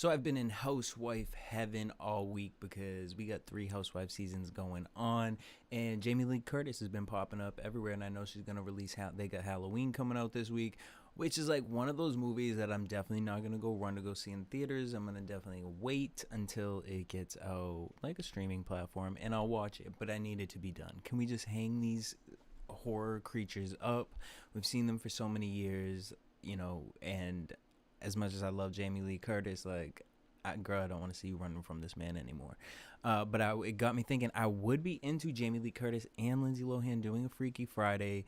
So I've been in housewife heaven all week because we got 3 housewife seasons going on, and Jamie Lee Curtis has been popping up everywhere. And I know she's gonna release. They got Halloween coming out this week, which is like one of those movies that I'm definitely not gonna run to go see in theaters. I'm gonna definitely wait until it gets out like a streaming platform, and I'll watch it. But I need it to be done. Can we just hang these horror creatures up? We've seen them for so many years, and as much as I love Jamie Lee Curtis, like, girl, I don't want to see you running from this man anymore. But it got me thinking I would be into Jamie Lee Curtis and Lindsay Lohan doing a Freaky Friday.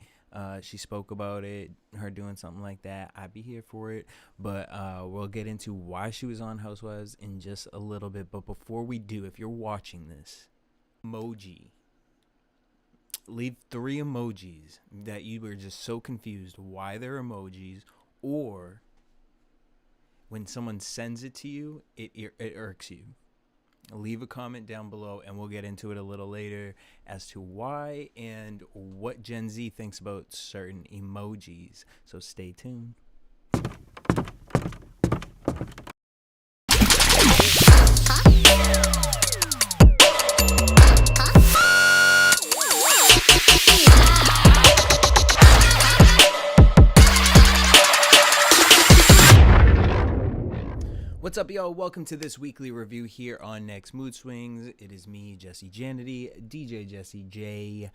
She spoke about it, her doing something like that. I'd be here for it. But we'll get into why she was on Housewives in just a little bit. But before we do, if you're watching this, emoji. Leave 3 emojis that you were just so confused why they're emojis, or when someone sends it to you, it irks you. Leave a comment down below, and we'll get into it a little later as to why and what Gen Z thinks about certain emojis. So stay tuned. What's up, y'all? Welcome to this weekly review here on Next Mood Swings. It is me, Jesse Janity, DJ Jesse J,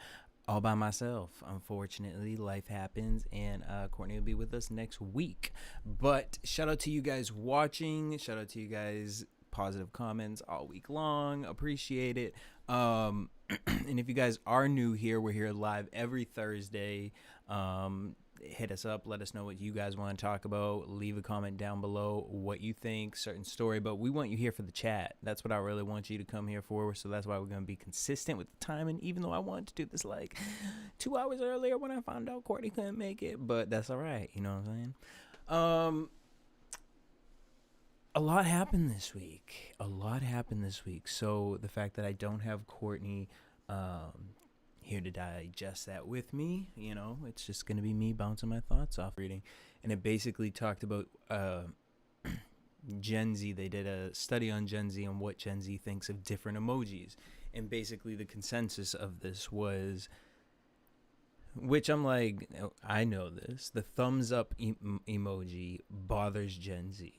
all by myself. Unfortunately, life happens, and Courtney will be with us next week. But shout out to you guys watching. Shout out to you guys. Positive comments all week long. Appreciate it. And if you guys are new here, we're here live every Thursday. Hit us up, let us know what you guys want to talk about. Leave a comment down below what you think, certain story, but we want you here for the chat. That's what I really want you to come here for, so that's why we're going to be consistent with the timing, even though I wanted to do this like 2 hours earlier when I found out Courtney couldn't make it, but that's all right, you know what I'm saying? A lot happened this week. So the fact that I don't have Courtney here to digest that with me, it's just going to be me bouncing my thoughts off reading. And it basically talked about Gen Z. They did a study on Gen Z and what Gen Z thinks of different emojis. And basically the consensus of this was, which I'm like, I know this, the thumbs up emoji bothers Gen Z.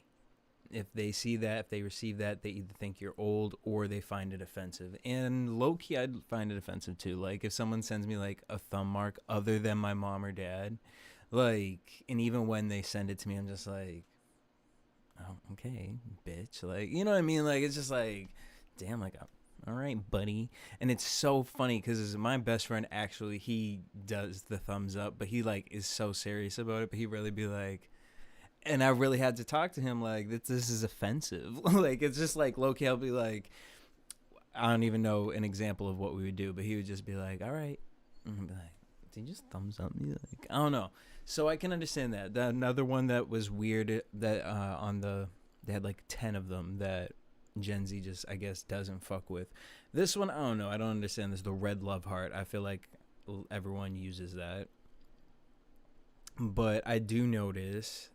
If they see that, if they receive that, they either think you're old or they find it offensive. And low-key, I'd find it offensive too. Like, if someone sends me, like, a thumb mark other than my mom or dad, like, and even when they send it to me, I'm just like, oh, okay, bitch. Like, you know what I mean? Like, it's just like, damn, like, all right, buddy. And it's so funny because my best friend, actually, he does the thumbs up, but he, like, is so serious about it, but he really be like, and I really had to talk to him like, this is offensive. Like, it's just like, low-key, I'll be like, I don't even know an example of what we would do, but he would just be like, all right. And I'd be like, did you just thumbs up me? Like, I don't know. So I can understand that. Another one that was weird, that they had like 10 of them that Gen Z just, I guess, doesn't fuck with. This one, I don't know. I don't understand this. The red love heart. I feel like everyone uses that. But I do notice,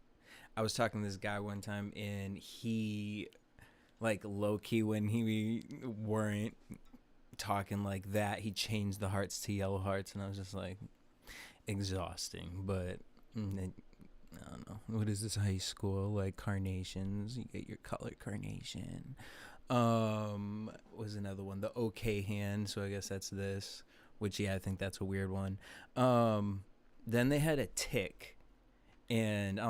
I was talking to this guy one time, and he, like, low-key, when he weren't talking like that, he changed the hearts to yellow hearts, and I was just like, exhausting. But I don't know, what is this, high school, like, carnations? You get your colored carnation. Was another one, the okay hand, so I guess that's this, which, yeah, I think that's a weird one. Then they had a tick. And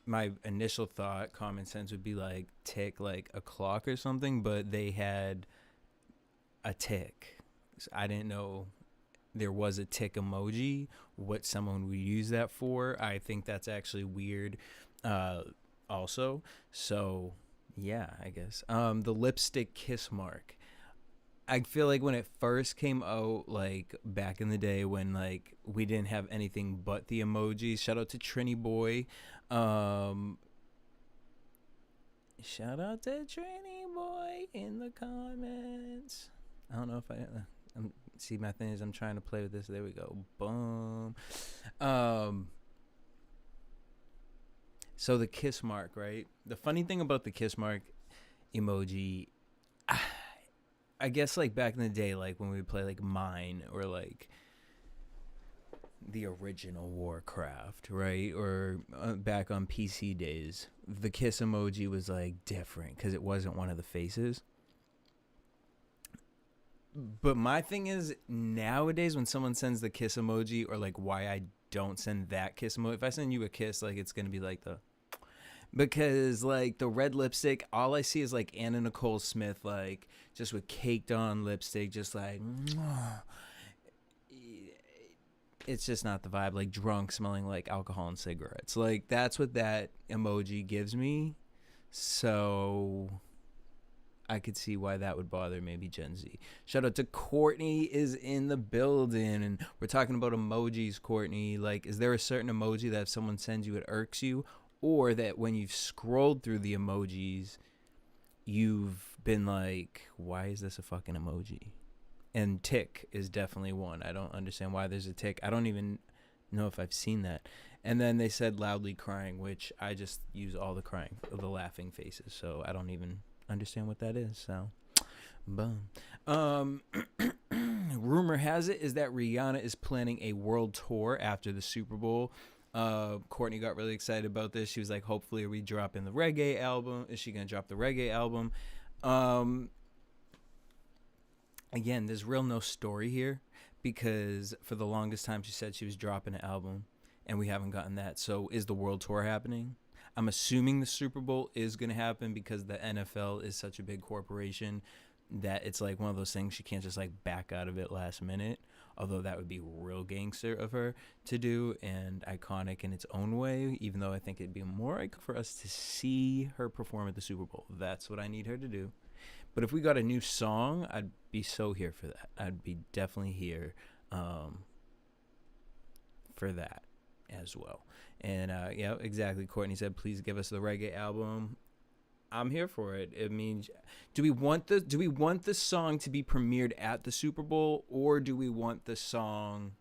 my initial thought, common sense, would be like tick, like a clock or something, but they had a tick. So I didn't know there was a tick emoji, what someone would use that for. I think that's actually weird also. So yeah, I guess. The lipstick kiss mark. I feel like when it first came out, like back in the day when like we didn't have anything but the emojis. Shout out to Trini Boy. Shout out to Trini Boy in the comments. I don't know if see, my thing is I'm trying to play with this. There we go. Boom. So the kiss mark, right? The funny thing about the kiss mark emoji, I guess like back in the day, like when we would play like Mine or like the original Warcraft, right? Or back on PC days, the kiss emoji was like different because it wasn't one of the faces. But my thing is nowadays when someone sends the kiss emoji, or like why I don't send that kiss emoji, if I send you a kiss, like it's gonna be like the, because like the red lipstick, all I see is like Anna Nicole Smith, like just with caked on lipstick, just like it's just not the vibe. Like drunk, smelling like alcohol and cigarettes. Like that's what that emoji gives me. So I could see why that would bother maybe Gen Z. Shout out to Courtney is in the building, and we're talking about emojis. Courtney, like, is there a certain emoji that if someone sends you, it irks you, or that when you've scrolled through the emojis, you've been like, why is this a fucking emoji? And tick is definitely one. I don't understand why there's a tick. I don't even know if I've seen that. And then they said loudly crying, which I just use all the crying, the laughing faces, so I don't even understand what that is. So boom. Rumor has it is that Rihanna is planning a world tour after the Super Bowl. Courtney got really excited about this. She was like, hopefully are we dropping the reggae album? Is she gonna drop the reggae album? Again, there's real no story here, because for the longest time she said she was dropping an album and we haven't gotten that. So is the world tour happening? I'm assuming the Super Bowl is going to happen because the NFL is such a big corporation that it's like one of those things she can't just like back out of it last minute. Although that would be real gangster of her to do and iconic in its own way, even though I think it'd be more iconic for us to see her perform at the Super Bowl. That's what I need her to do. But if we got a new song, I'd be so here for that. I'd be definitely here for that as well. And yeah, exactly. Courtney said, "Please give us the reggae album." I'm here for it. It means, do we want the song to be premiered at the Super Bowl, or do we want the song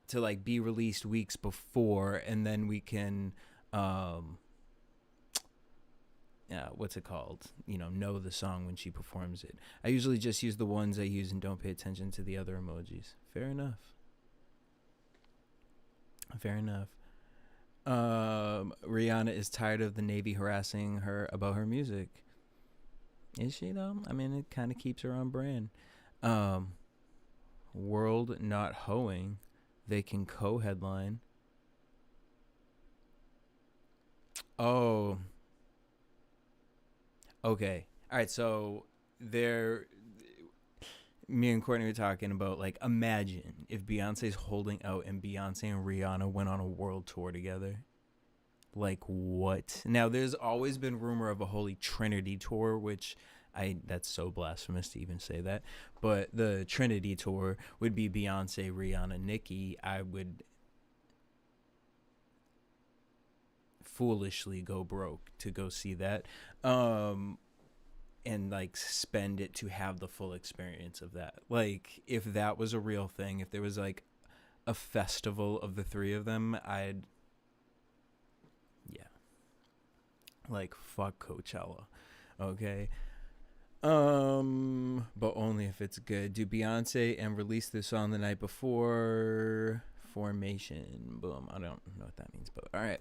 to like be released weeks before, and then we can what's it called? Know the song when she performs it. I usually just use the ones I use and don't pay attention to the other emojis. Fair enough. Rihanna is tired of the Navy harassing her about her music. Is she though? I mean, it kind of keeps her on brand. World not hoeing. They can co-headline. Oh. Okay. All right. So me and Courtney were talking about, like, imagine if Beyonce's holding out and Beyonce and Rihanna went on a world tour together. Like, what? Now, there's always been rumor of a Holy Trinity tour, which that's so blasphemous to even say that. But the Trinity tour would be Beyonce, Rihanna, Nicki. I would foolishly go broke to go see that. And like spend it to have the full experience of that. Like, if that was a real thing, if there was like a festival of the three of them, like, fuck Coachella. Okay. But only if it's good. Do Beyonce and release this song the night before Formation. Boom. I don't know what that means, but all right.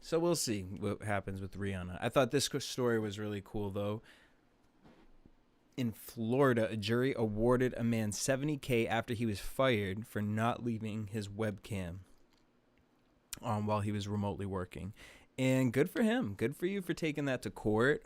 So we'll see what happens with Rihanna. I thought this story was really cool, though. In Florida, a jury awarded a man $70,000 after he was fired for not leaving his webcam on while he was remotely working. And good for him. Good for you for taking that to court.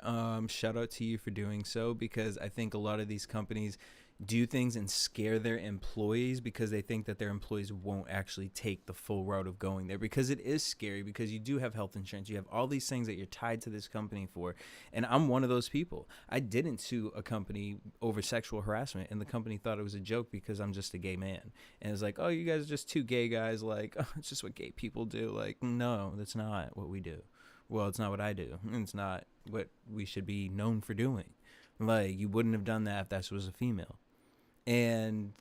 Shout out to you for doing so, because I think a lot of these companies do things and scare their employees because they think that their employees won't actually take the full route of going there, because it is scary, because you do have health insurance. You have all these things that you're tied to this company for. And I'm one of those people. I didn't sue a company over sexual harassment, and the company thought it was a joke because I'm just a gay man. And it's like, oh, you guys are just two gay guys. Like, oh, it's just what gay people do. Like, no, that's not what we do. Well, it's not what I do. It's not what we should be known for doing. Like, you wouldn't have done that if that was a female. And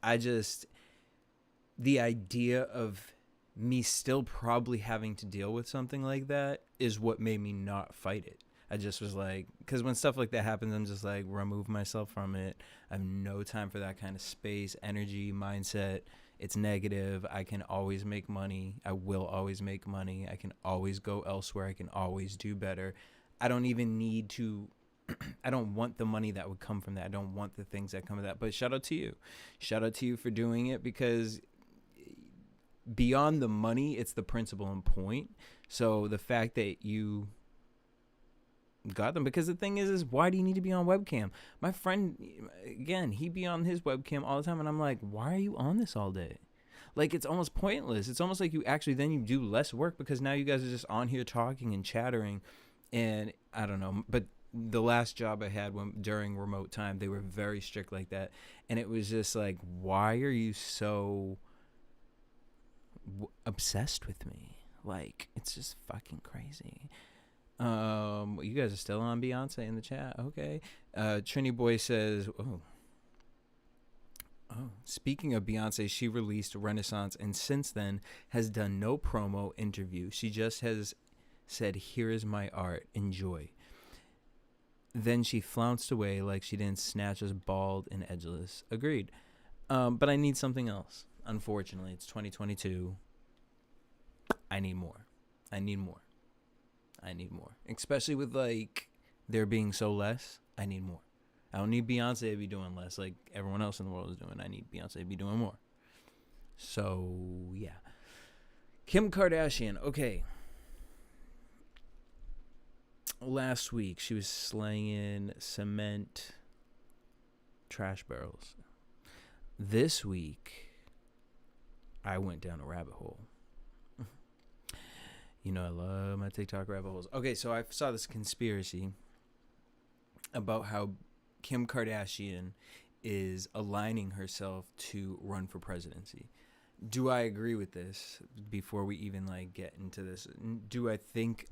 the idea of me still probably having to deal with something like that is what made me not fight it. I just was like, because when stuff like that happens, I'm just like, remove myself from it. I have no time for that kind of space, energy, mindset. It's negative. I can always make money. I will always make money. I can always go elsewhere. I can always do better. I don't even need to. I don't want the money that would come from that. I don't want the things that come with that. But shout out to you. Shout out to you for doing it, because beyond the money, it's the principle and point. So the fact that you got them, because the thing is why do you need to be on webcam? My friend, again, he be on his webcam all the time, and I'm like, why are you on this all day? Like, it's almost pointless. It's almost like you actually then you do less work, because now you guys are just on here talking and chattering. And I don't know, but the last job I had during remote time, they were very strict like that, and it was just like, why are you so obsessed with me? Like, it's just fucking crazy. You guys are still on Beyonce in the chat. Okay. Trini Boy says, oh, speaking of Beyonce, she released Renaissance and since then has done no promo interview. She just has said, here is my art, enjoy. Then she flounced away like she didn't snatch us bald and edgeless. Agreed. But I need something else. Unfortunately, it's 2022. I need more. I need more. Especially with, like, there being so less. I need more. I don't need Beyonce to be doing less like everyone else in the world is doing. I need Beyonce to be doing more. So, yeah. Kim Kardashian. Okay. Last week, she was slanging cement trash barrels. This week, I went down a rabbit hole. You know, I love my TikTok rabbit holes. Okay, so I saw this conspiracy about how Kim Kardashian is aligning herself to run for presidency. Do I agree with this? Before we even, like, get into this, do I think...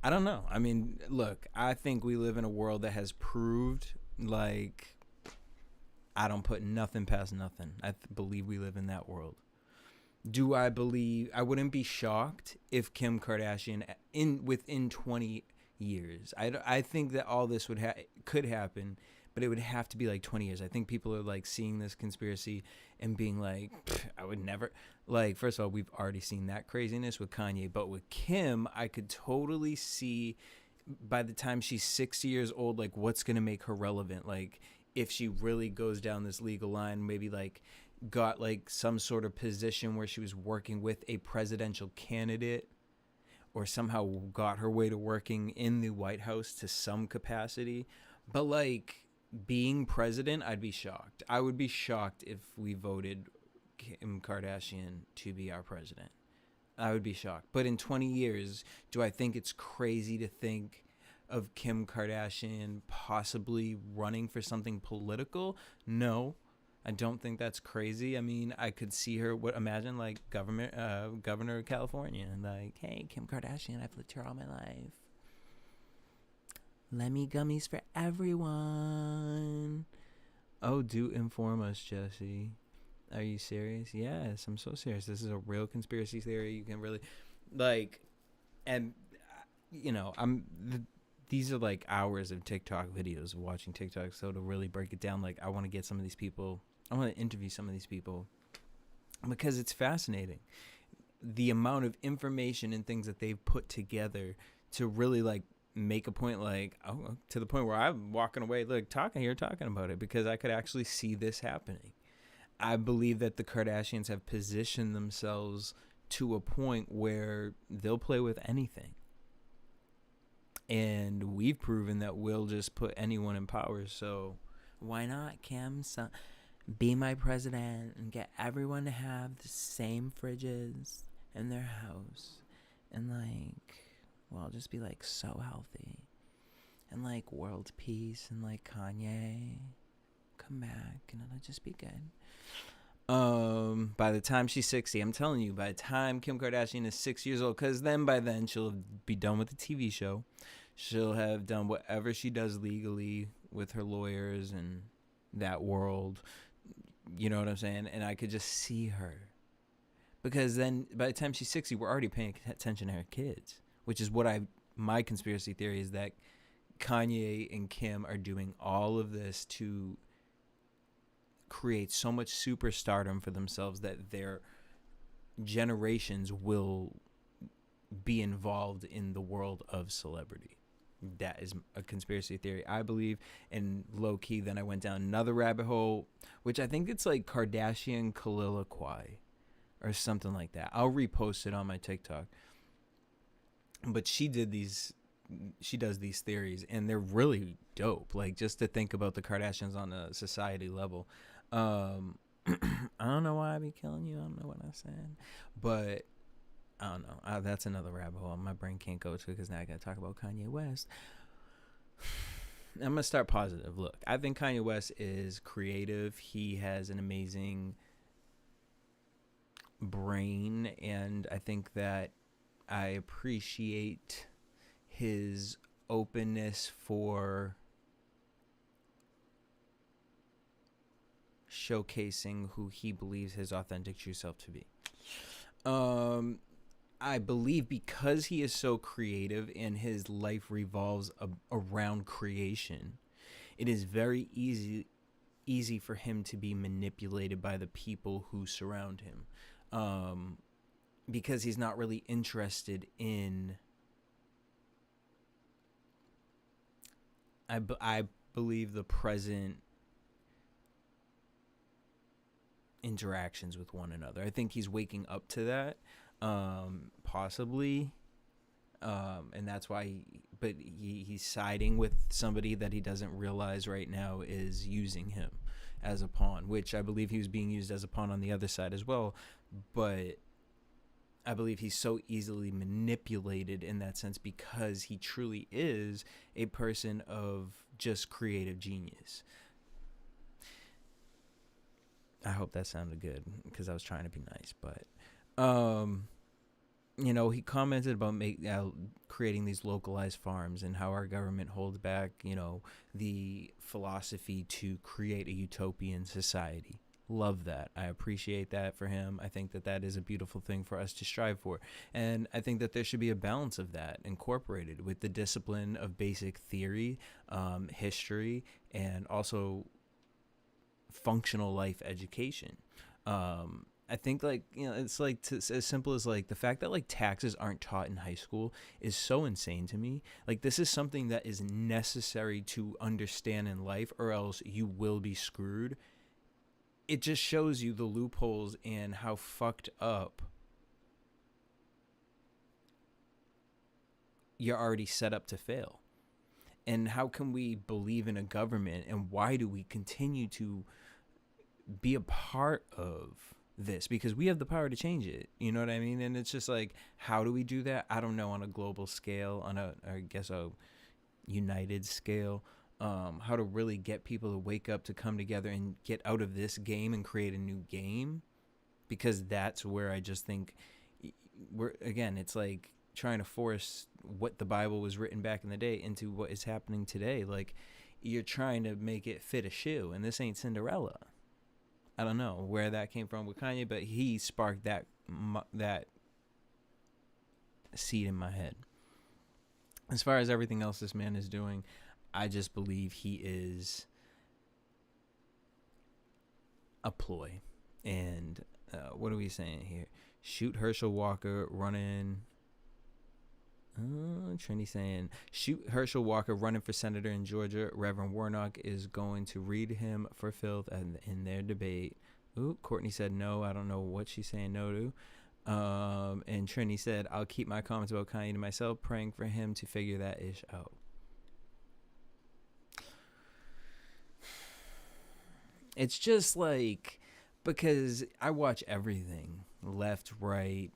I don't know. I mean, look, I think we live in a world that has proved, like, I don't put nothing past nothing. I believe we live in that world. Do I believe... I wouldn't be shocked if Kim Kardashian, within 20 years... I think that all this could happen, but it would have to be like 20 years. I think people are, like, seeing this conspiracy and being like, I would never... Like, first of all, we've already seen that craziness with Kanye, but with Kim, I could totally see by the time she's 60 years old, like, what's going to make her relevant. Like, if she really goes down this legal line, maybe, like, got, like, some sort of position where she was working with a presidential candidate, or somehow got her way to working in the White House to some capacity. But, like, being president, I'd be shocked. I would be shocked if we voted Kim Kardashian to be our president. I would be shocked. But in 20 years, do I think it's crazy to think of Kim Kardashian possibly running for something political? No, I don't think that's crazy. I mean, I could see her, imagine, like, governor of California, and like, hey, Kim Kardashian, I've lived here all my life. Lemmy gummies for everyone. Oh, do inform us, Jesse. Are you serious? Yes, I'm so serious. This is a real conspiracy theory. You can really, like, and, you know, these are, like, hours of TikTok videos of watching TikTok. So to really break it down, like, I want to get some of these people, I want to interview some of these people because it's fascinating. The amount of information and things that they've put together to really, like, make a point, like, oh, to the point where I'm walking away, like, talking about it, because I could actually see this happening. I believe that the Kardashians have positioned themselves to a point where they'll play with anything. And we've proven that we'll just put anyone in power. So why not, Kim? So be my president and get everyone to have the same fridges in their house. And, like, well, just be, like, so healthy. And, like, world peace. And, like, Kanye, come back. And it'll just be good. By the time she's 60, I'm telling you, by the time Kim Kardashian is 6 years old, because by then she'll be done with the TV show. She'll have done whatever she does legally with her lawyers and that world. You know what I'm saying? And I could just see her because then by the time she's 60, we're already paying attention to her kids, which is what my conspiracy theory is, that Kanye and Kim are doing all of this to create so much superstardom for themselves that their generations will be involved in the world of celebrity. That is a conspiracy theory, I believe. And low key, then I went down another rabbit hole, which I think it's like Kardashian Colloquy or something like that. I'll repost it on my TikTok. But she does these theories, and they're really dope. Like, just to think about the Kardashians on a society level. I don't know why I be killing you. I don't know what I'm saying, but I don't know. That's another rabbit hole. My brain can't go to it because now I got to talk about Kanye West. I'm going to start positive. Look, I think Kanye West is creative. He has an amazing brain, and I think that I appreciate his openness for showcasing who he believes his authentic true self to be. I believe because he is so creative and his life revolves around creation, it is very easy for him to be manipulated by the people who surround him, because he's not really interested in, I believe, the present interactions with one another. I think he's waking up to that, possibly, and that's why he's siding with somebody that he doesn't realize right now is using him as a pawn, which I believe he was being used as a pawn on the other side as well. But I believe he's so easily manipulated in that sense because he truly is a person of just creative genius. I hope that sounded good because I was trying to be nice, but he commented about creating these localized farms and how our government holds back, the philosophy to create a utopian society. Love that. I appreciate that for him. I think that is a beautiful thing for us to strive for. And I think that there should be a balance of that incorporated with the discipline of basic theory, history, and also functional life education. I think it's like as simple as like the fact that like taxes aren't taught in high school is so insane to me. Like, this is something that is necessary to understand in life, or else you will be screwed. It just shows you the loopholes and how fucked up you're already set up to fail. And how can we believe in a government, and why do we continue to be a part of this? Because we have the power to change it. You know what I mean? And it's just like, how do we do that? I don't know, on a global scale, on a united scale. How to really get people to wake up, to come together and get out of this game and create a new game. Because that's where I just think it's like trying to force what the Bible was written back in the day into what is happening today. Like, you're trying to make it fit a shoe, and this ain't Cinderella. I don't know where that came from with Kanye, but he sparked that seed in my head. As far as everything else this man is doing, I just believe he is a ploy. And what are we saying here? Shoot Herschel Walker running. Trini saying, shoot Herschel Walker running for senator in Georgia. Reverend Warnock is going to read him for filth in their debate. Ooh, Courtney said no. I don't know what she's saying no to. And Trini said, I'll keep my comments about Kanye to myself, praying for him to figure that ish out. It's just like, because I watch everything, left, right,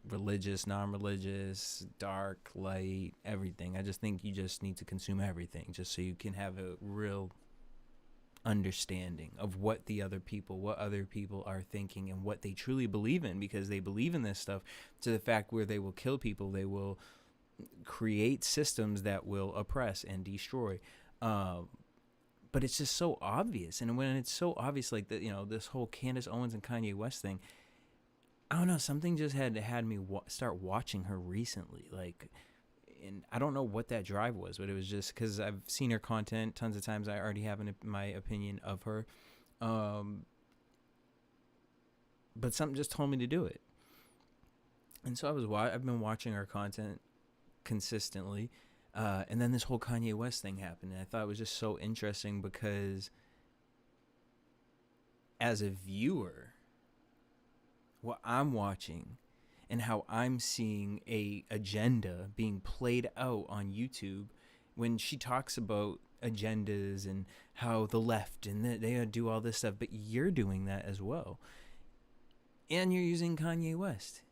religious, non-religious, dark, light, everything. I just think you just need to consume everything just so you can have a real understanding of what other people are thinking and what they truly believe in, because they believe in this stuff to the fact where they will kill people, they will create systems that will oppress and destroy. But it's just so obvious. And when it's so obvious, like that, this whole Candace Owens and Kanye West thing, I don't know, something just had me start watching her recently, like, and I don't know what that drive was, but it was just because I've seen her content tons of times. I already have my opinion of her, um, but something just told me to do it, and so I've been watching her content consistently, and then this whole Kanye West thing happened, and I thought it was just so interesting because as a viewer, what I'm watching and how I'm seeing a agenda being played out on YouTube when she talks about agendas and how the left and they do all this stuff, but you're doing that as well. And you're using Kanye West.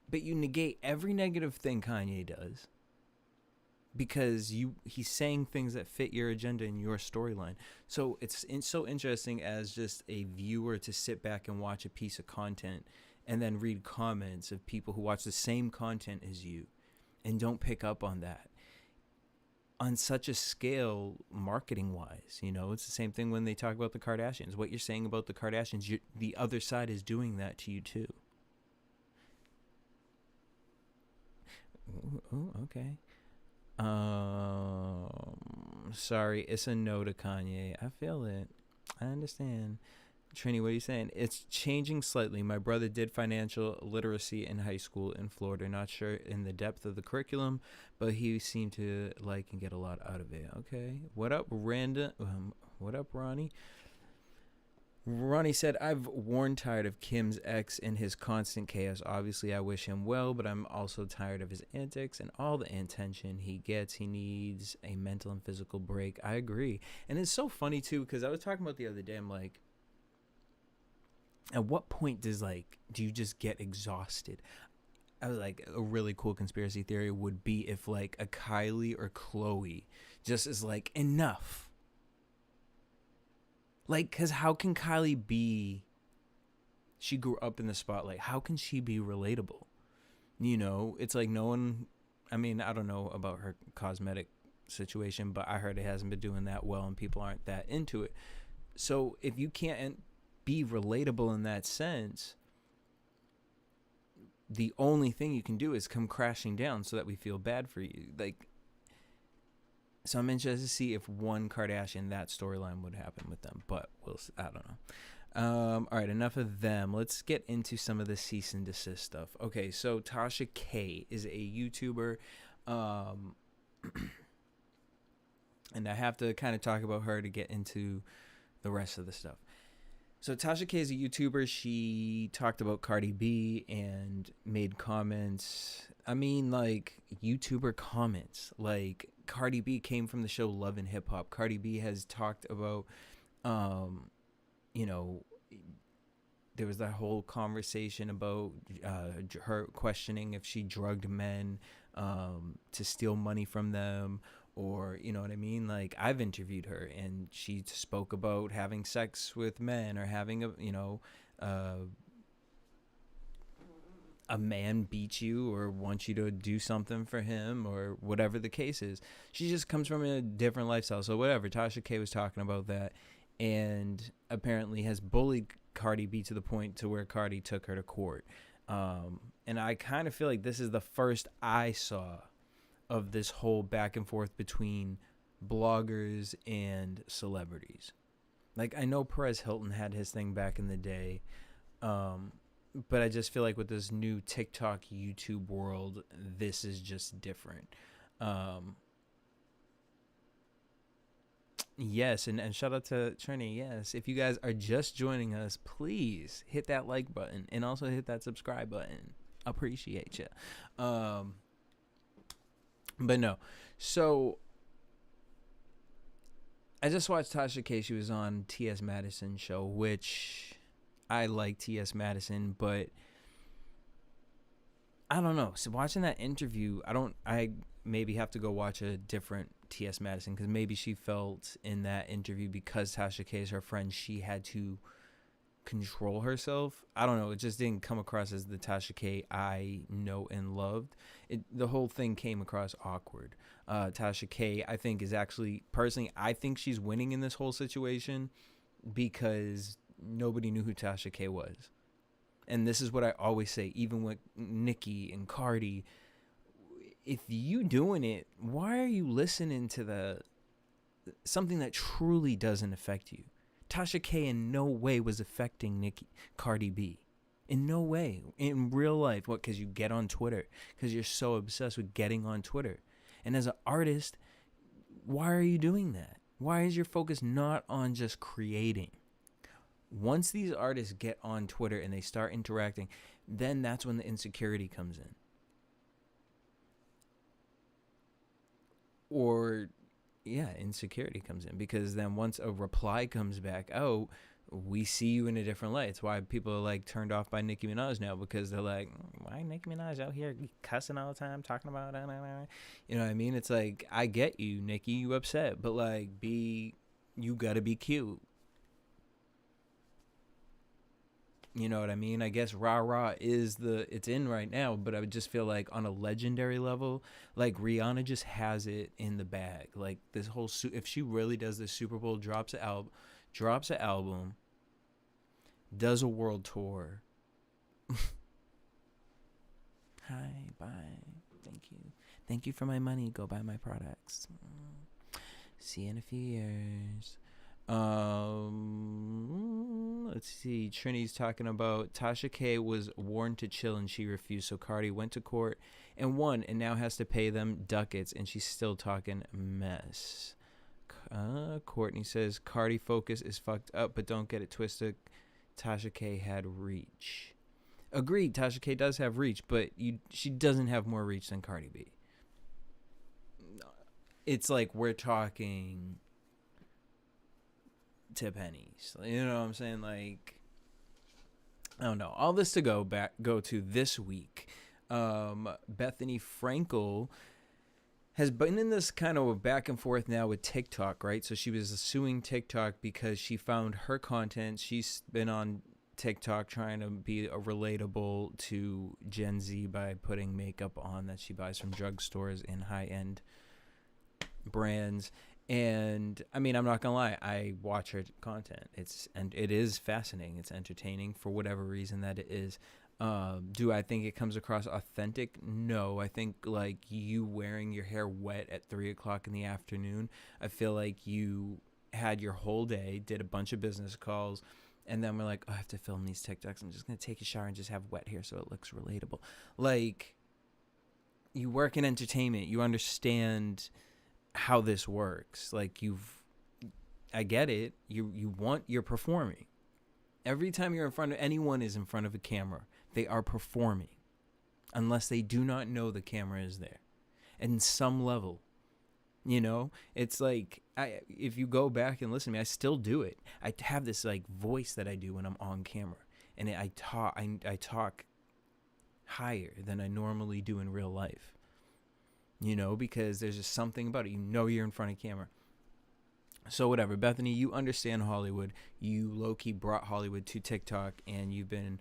But you negate every negative thing Kanye does because he's saying things that fit your agenda and your storyline. So it's so interesting as just a viewer to sit back and watch a piece of content and then read comments of people who watch the same content as you and don't pick up on that on such a scale, marketing wise. It's the same thing when they talk about the Kardashians. What you're saying about the Kardashians, the other side is doing that to you too. Ooh, okay. Sorry, it's a no to Kanye. I feel it. I understand. Trini, what are you saying? It's changing slightly. My brother did financial literacy in high school in Florida. Not sure in the depth of the curriculum, but he seemed to like and get a lot out of it. Okay. What up, Randa? What up, Ronnie? Ronnie said, I've worn tired of Kim's ex and his constant chaos. Obviously, I wish him well, but I'm also tired of his antics and all the attention he gets. He needs a mental and physical break. I agree. And it's so funny, too, because I was talking about the other day, I'm like, at what point do you just get exhausted? I was like, a really cool conspiracy theory would be if like a Kylie or Chloe just is like, enough. Like, because how can Kylie be, she grew up in the spotlight, how can she be relatable? It's like no one, I mean, I don't know about her cosmetic situation, but I heard it hasn't been doing that well and people aren't that into it. So if you can't be relatable in that sense, the only thing you can do is come crashing down so that we feel bad for you. So I'm interested to see if one Kardashian, that storyline would happen with them, but I don't know. All right, enough of them. Let's get into some of the cease and desist stuff. Okay, so Tasha K is a YouTuber, and I have to kind of talk about her to get into the rest of the stuff. So Tasha K is a YouTuber. She talked about Cardi B and made comments. I mean, like, YouTuber comments. Like, Cardi B came from the show Love and Hip Hop. Cardi B has talked about, there was that whole conversation about her questioning if she drugged men to steal money from them, or, you know what I mean? Like, I've interviewed her and she spoke about having sex with men or having a man beat you or want you to do something for him or whatever the case is. She just comes from a different lifestyle. So whatever, Tasha K was talking about that and apparently has bullied Cardi B to the point to where Cardi took her to court. And I kind of feel like this is the first I saw of this whole back and forth between bloggers and celebrities. Like, I know Perez Hilton had his thing back in the day, but I just feel like with this new TikTok, YouTube world, this is just different. Yes, and shout out to Trini. Yes, if you guys are just joining us, please hit that like button and also hit that subscribe button. Appreciate you. But no, so I just watched Tasha K. She was on T.S. Madison's show, which I like T.S. Madison, but I don't know. So watching that interview, I maybe have to go watch a different T.S. Madison because maybe she felt in that interview because Tasha K is her friend, she had to control herself. I don't know. It just didn't come across as the Tasha K I know and loved. The whole thing came across awkward. Tasha K, I think, is actually, personally, I think she's winning in this whole situation because nobody knew who Tasha K was. and this is what I always say, even with Nicki and Cardi, if you doing it, why are you listening to something that truly doesn't affect you? Tasha K in no way was affecting Cardi B. In no way. In real life. What? Because you get on Twitter. Because you're so obsessed with getting on Twitter. And as an artist, why are you doing that? Why is your focus not on just creating? Once these artists get on Twitter and they start interacting, then that's when the insecurity comes in. Or, yeah, insecurity comes in. Because then once a reply comes back, oh, we see you in a different light. It's why people are like turned off by Nicki Minaj now, because they're like, why Nicki Minaj out here cussing all the time, talking about, you know what I mean? It's like, I get you, Nicki, you upset, but like, you gotta be cute. You know what I mean? I guess rah rah is it's in right now, but I would just feel like on a legendary level, like Rihanna just has it in the bag. Like this whole if she really does this Super Bowl, drops an album, does a world tour. Hi, bye, thank you for my money. Go buy my products. See you in a few years. Let's see. Trinity's talking about Tasha K was warned to chill and she refused. So Cardi went to court and won and now has to pay them ducats and she's still talking mess. Courtney says Cardi focus is fucked up, but don't get it twisted. Tasha K had reach. Agreed. Tasha K does have reach, but she doesn't have more reach than Cardi B. It's like we're talking to pennies. You know what I'm saying? Like, I don't know. All this to go to this week. Bethany Frankel has been in this kind of back and forth now with TikTok, right? So she was suing TikTok because she found her content. She's been on TikTok trying to be relatable to Gen Z by putting makeup on that she buys from drugstores and high-end brands. And I mean, I'm not gonna lie, I watch her content. It is fascinating. It's entertaining for whatever reason that it is. Do I think it comes across authentic? No. I think like you wearing your hair wet at 3:00 in the afternoon, I feel like you had your whole day, did a bunch of business calls, and then we're like, oh, I have to film these TikToks. I'm just gonna take a shower and just have wet hair so it looks relatable. Like, you work in entertainment, you understand how this works. Like, I get it. You're performing. Every time anyone is in front of a camera, they are performing, unless they do not know the camera is there. And some level, it's like, if you go back and listen to me, I still do it. I have this like voice that I do when I'm on camera, and I talk higher than I normally do in real life. Because there's just something about it. You're in front of camera. So whatever, Bethany, you understand Hollywood. You low-key brought Hollywood to TikTok, and you've been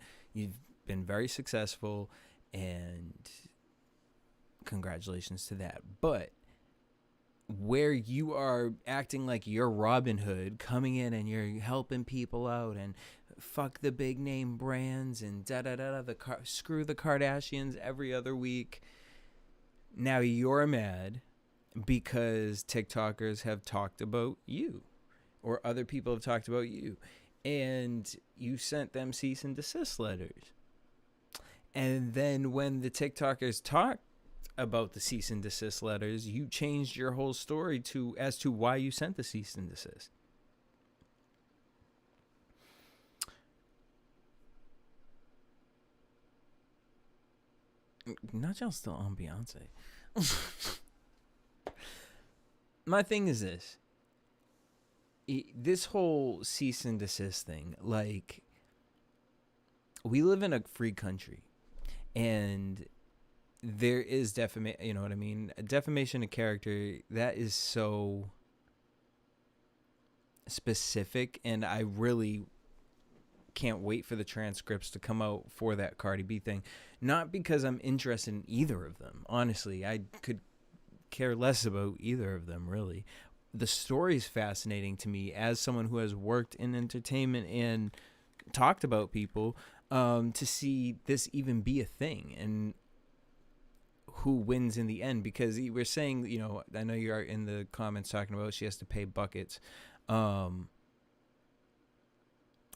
very successful, and congratulations to that. But where you are acting like you're Robin Hood, coming in and you're helping people out, and fuck the big name brands, and screw the Kardashians every other week. Now you're mad because TikTokers have talked about you, or other people have talked about you, and you sent them cease and desist letters. And then when the TikTokers talked about the cease and desist letters, you changed your whole story as to why you sent the cease and desist. Not y'all still on Beyonce. My thing is this. This whole cease and desist thing, like, we live in a free country, and there is defamation, you know what I mean? Defamation of character, that is so specific, and I really can't wait for the transcripts to come out for that Cardi B thing. Not because I'm interested in either of them. Honestly, I could care less about either of them, really. The story's fascinating to me as someone who has worked in entertainment and talked about people. to see this even be a thing and who wins in the end. Because we're saying, you know, I know you are in the comments talking about she has to pay buckets.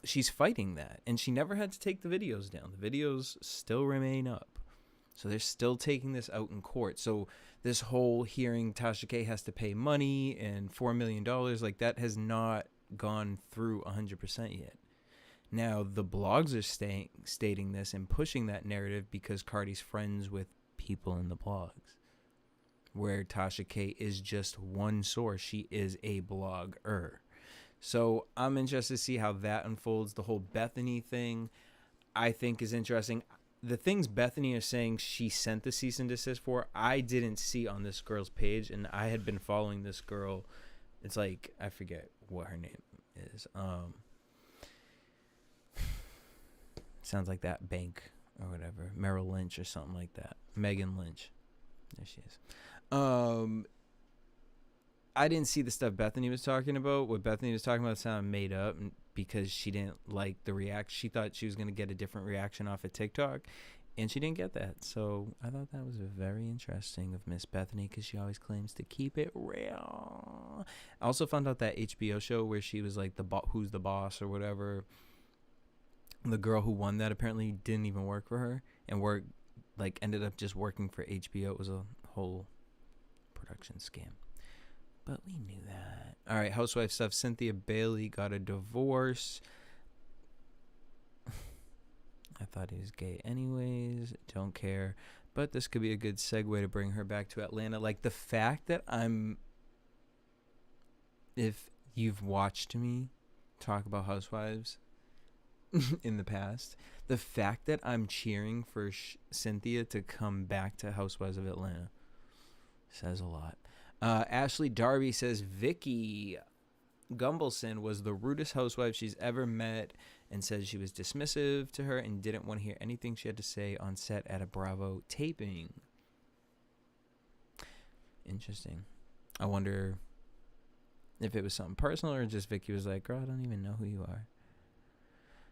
She's fighting that, and she never had to take the videos down. The videos still remain up. So they're still taking this out in court. So this whole hearing, Tasha K has to pay money and $4 million, like that has not gone through 100% yet. Now, the blogs are stating this and pushing that narrative because Cardi's friends with people in the blogs, where Tasha K is just one source. She is a blogger. So I'm interested to see how that unfolds. The whole Bethany thing, I think, is interesting. The things Bethany is saying she sent the cease and desist for, I didn't see on this girl's page, and I had been following this girl. It's like, I forget what her name is. Sounds like that bank or whatever, Merrill Lynch or something like that. Megan Lynch. There she is. I didn't see the stuff Bethany was talking about. What Bethany was talking about sounded made up because she didn't like the react. She thought she was going to get a different reaction off of TikTok, and she didn't get that. So I thought that was very interesting of Miss Bethany because she always claims to keep it real. I also found out that HBO show where she was like who's the boss or whatever. The girl who won that apparently didn't even work for her and ended up just working for HBO. It was a whole production scam. But we knew that. All right, housewife stuff. Cynthia Bailey got a divorce. I thought he was gay anyways. Don't care. But this could be a good segue to bring her back to Atlanta. Like, the fact that if you've watched me talk about housewives in the past, the fact that I'm cheering for Cynthia to come back to Housewives of Atlanta says a lot. Ashley Darby says Vicky Gumbelson was the rudest housewife she's ever met and says she was dismissive to her and didn't want to hear anything she had to say on set at a Bravo taping. Interesting. I wonder if it was something personal or just Vicky was like, girl, I don't even know who you are.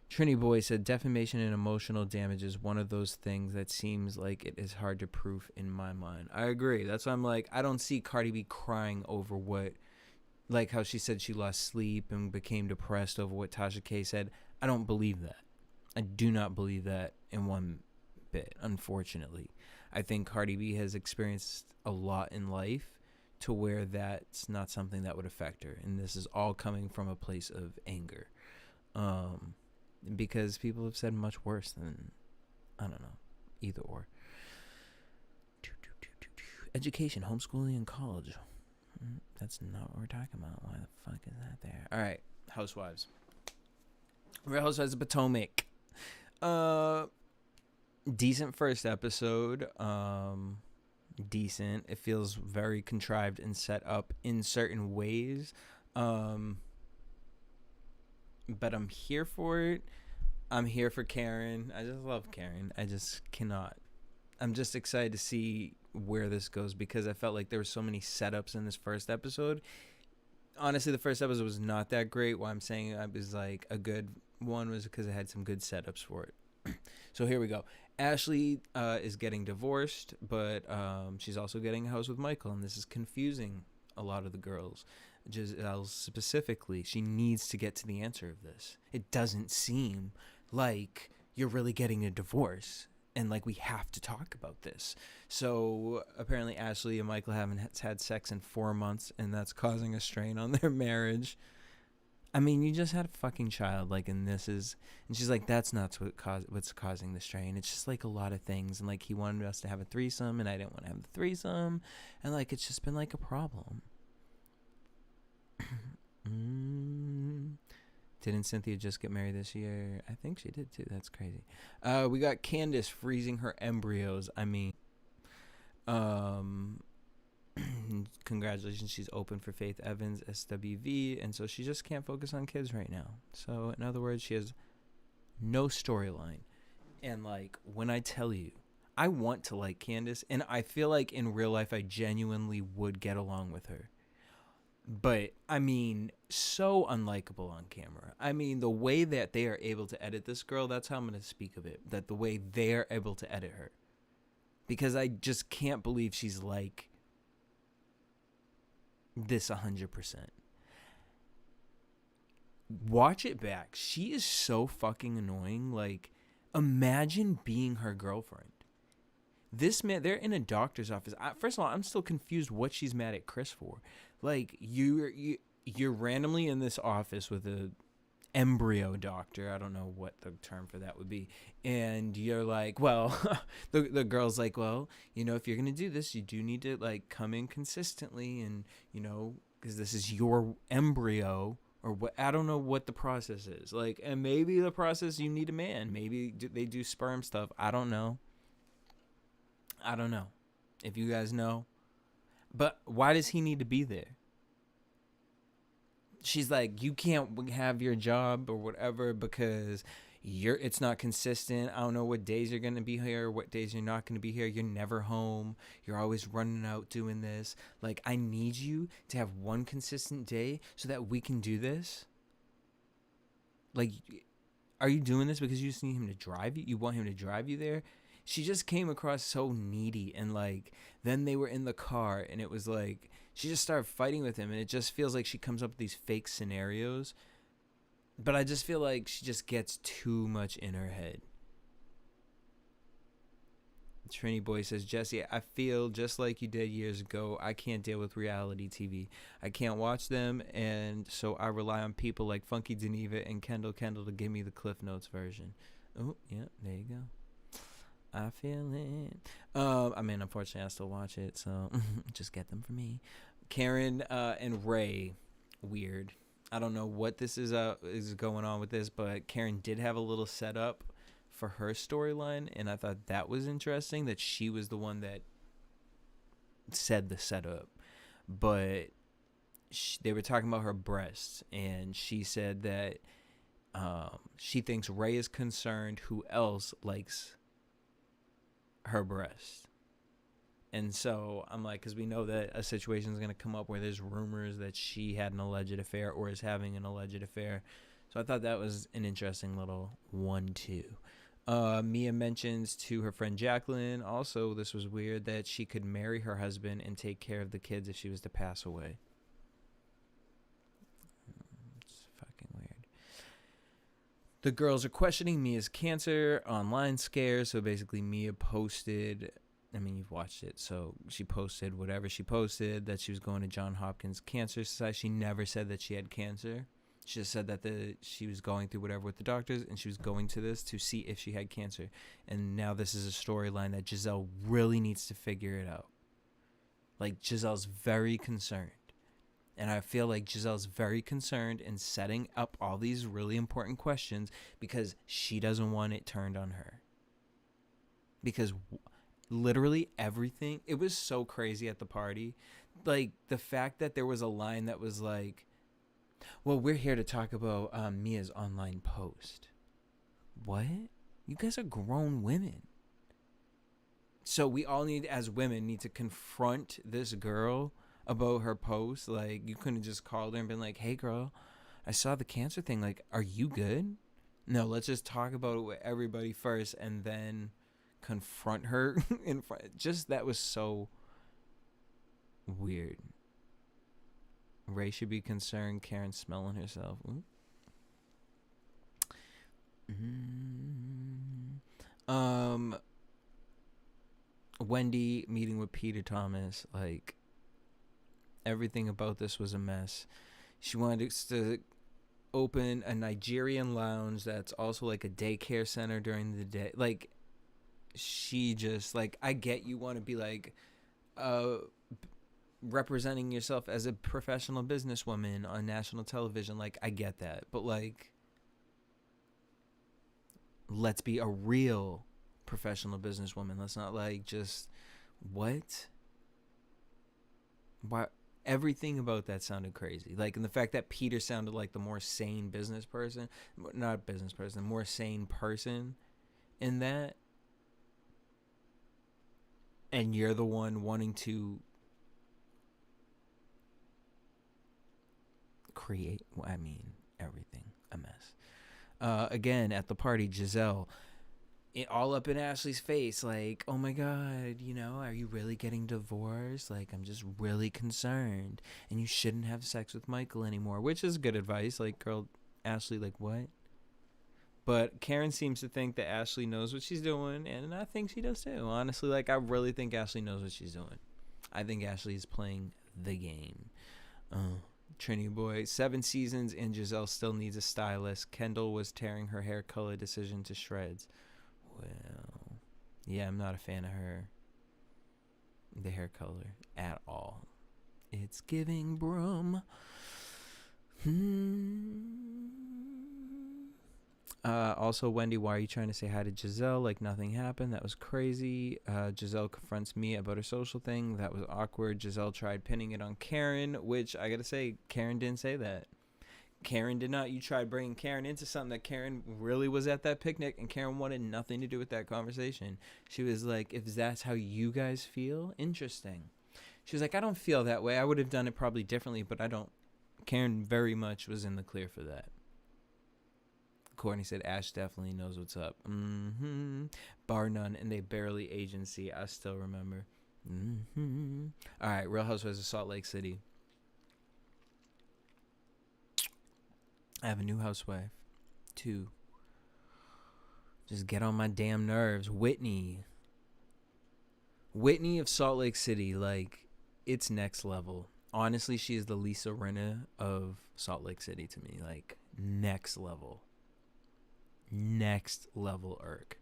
Trini Boy said defamation and emotional damage is one of those things that seems like it is hard to prove in my mind. I agree. That's why I'm like, I don't see Cardi B crying over what, like how she said she lost sleep and became depressed over what Tasha K said. I don't believe that. I do not believe that in one bit, unfortunately. I think Cardi B has experienced a lot in life to where that's not something that would affect her. And this is all coming from a place of anger. Because people have said much worse than, I don't know, either or. Education, homeschooling, and college. That's not what we're talking about. Why the fuck is that there? All right, Housewives. Real Housewives of Potomac. Decent first episode. Decent. It feels very contrived and set up in certain ways. But I'm here for it. I'm here for Karen. I just love Karen. I just cannot. I'm just excited to see where this goes because I felt like there were so many setups in this first episode. Honestly, the first episode was not that great. Why I'm saying it was like a good one was because it had some good setups for it. So here we go. Ashley is getting divorced, but she's also getting a house with Michael, and this is confusing a lot of the girls. Giselle specifically, she needs to get to the answer of this. It doesn't seem like you're really getting a divorce and like we have to talk about this. So apparently Ashley and Michael haven't had sex in 4 months, and that's causing a strain on their marriage. I mean, you just had a fucking child, like, and this is, and she's like, that's not what's causing the strain. It's just like a lot of things, and like he wanted us to have a threesome, and I didn't want to have the threesome, and like it's just been like a problem. Didn't Cynthia just get married this year? I think she did too. That's crazy. We got Candace freezing her embryos. I mean, congratulations, she's open for Faith Evans SWV, and so she just can't focus on kids right now. So in other words, she has no storyline. And like, when I tell you, I want to like Candace, and I feel like in real life I genuinely would get along with her. But I mean, so unlikable on camera. I mean, the way that they are able to edit this girl, that's how I'm going to speak of it. That the way they're able to edit her. Because I just can't believe she's like this 100%. Watch it back. She is so fucking annoying. Like, imagine being her girlfriend. This man, they're in a doctor's office. First of all, I'm still confused what she's mad at Chris for. Like, you're randomly in this office with a embryo doctor. I don't know what the term for that would be. And you're like, well, the girl's like, well, you know, if you're gonna do this, you do need to like come in consistently, and you know, because this is your embryo. Or what, I don't know what the process is. Like, and maybe the process, you need a man. Maybe they do sperm stuff. I don't know. If you guys know. But why does he need to be there? She's like, you can't have your job or whatever because it's not consistent. I don't know what days you're going to be here, what days you're not going to be here. You're never home. You're always running out doing this. Like, I need you to have one consistent day so that we can do this. Like, are you doing this because you just need him to drive you? You want him to drive you there? She just came across so needy, and like then they were in the car and it was like she just started fighting with him, and it just feels like she comes up with these fake scenarios, but I just feel like she just gets too much in her head. Trini Boy says, Jesse, I feel just like you did years ago. I can't deal with reality TV. I can't watch them, and so I rely on people like Funky Geneva and Kendall to give me the Cliff Notes version. Oh, yeah, there you go. I feel it. I mean, unfortunately, I still watch it, so just get them for me. Karen and Ray, weird. I don't know what this is going on with this, but Karen did have a little setup for her storyline, and I thought that was interesting that she was the one that said the setup. But they were talking about her breasts, and she said that she thinks Ray is concerned who else likes her breast. And so I'm like, because we know that a situation is going to come up where there's rumors that she had an alleged affair or is having an alleged affair. So I thought that was an interesting little 1-2. Mia mentions to her friend Jacqueline, also this was weird, that she could marry her husband and take care of the kids if she was to pass away. It's fucking weird. The girls are questioning Mia's cancer online scare. So basically Mia posted, I mean, you've watched it, so she posted whatever she posted, that she was going to Johns Hopkins Cancer Society. She never said that she had cancer. She just said that she was going through whatever with the doctors, and she was going to this to see if she had cancer. And now this is a storyline that Giselle really needs to figure it out. Like, Giselle's very concerned. And I feel like Giselle's very concerned in setting up all these really important questions because she doesn't want it turned on her. Because literally everything, it was so crazy at the party. Like, the fact that there was a line that was like, well, we're here to talk about Mia's online post. What? You guys are grown women. So we all as women, need to confront this girl about her post. Like, you couldn't just call her and been like, hey, girl, I saw the cancer thing. Like, are you good? No, let's just talk about it with everybody first and then confront her in front. Just, that was so weird. Ray should be concerned. Karen smelling herself. Wendy meeting with Peter Thomas. Like, everything about this was a mess. She wanted to open a Nigerian lounge that's also like a daycare center during the day. Like, she just, like, I get you want to be like representing yourself as a professional businesswoman on national television. Like, I get that, but like, let's be a real professional businesswoman. Let's not like just why everything about that sounded crazy. Like, and the fact that Peter sounded like the more sane more sane person in that, and you're the one wanting to everything a mess. Again, at the party, Giselle, all up in Ashley's face, like, oh my God, are you really getting divorced? Like, I'm just really concerned, and you shouldn't have sex with Michael anymore, which is good advice. Like, girl, Ashley, like, what? But Karen seems to think that Ashley knows what she's doing, and I think she does too. Honestly, like, I really think Ashley knows what she's doing. I think Ashley is playing the game. Trinity boy, 7 seasons, and Giselle still needs a stylist. Kendall was tearing her hair color decision to shreds. Well, yeah, I'm not a fan of the hair color at all. It's giving broom. Also, Wendy, why are you trying to say hi to Giselle like nothing happened? That was crazy. Giselle confronts me about her social thing. That was awkward. Giselle tried pinning it on Karen, which I gotta say, Karen didn't say that. Karen did not. You tried bringing Karen into something that Karen really was at that picnic, and Karen wanted nothing to do with that conversation. She was like, if that's how you guys feel, interesting. She was like, I don't feel that way. I would have done it probably differently, but I don't. Karen very much was in the clear for that. Courtney said, Ash definitely knows what's up. Bar none, and they barely agency. I still remember. All right, Real Housewives of Salt Lake City. I have a new housewife. 2. Just get on my damn nerves. Whitney of Salt Lake City, like, it's next level. Honestly, she is the Lisa Rinna of Salt Lake City to me. Like, next level irk.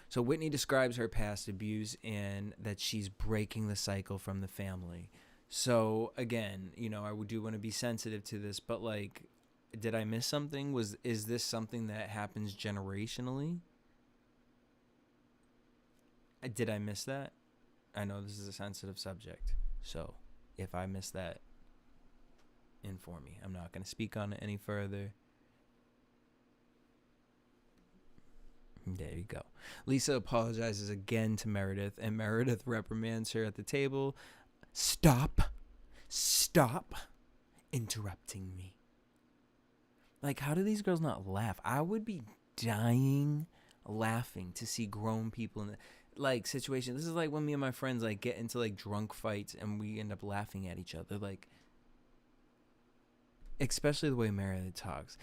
So Whitney describes her past abuse and that she's breaking the cycle from the family. So again, I do want to be sensitive to this, but like, did I miss something? Is this something that happens generationally? Did I miss that? I know this is a sensitive subject, so if I missed that, inform me. I'm not going to speak on it any further. There you go. Lisa apologizes again to Meredith, and Meredith reprimands her at the table. Stop interrupting me. Like, how do these girls not laugh? I would be dying laughing to see grown people in like situation. This is like when me and my friends like get into like drunk fights and we end up laughing at each other. Like, especially the way Meredith talks.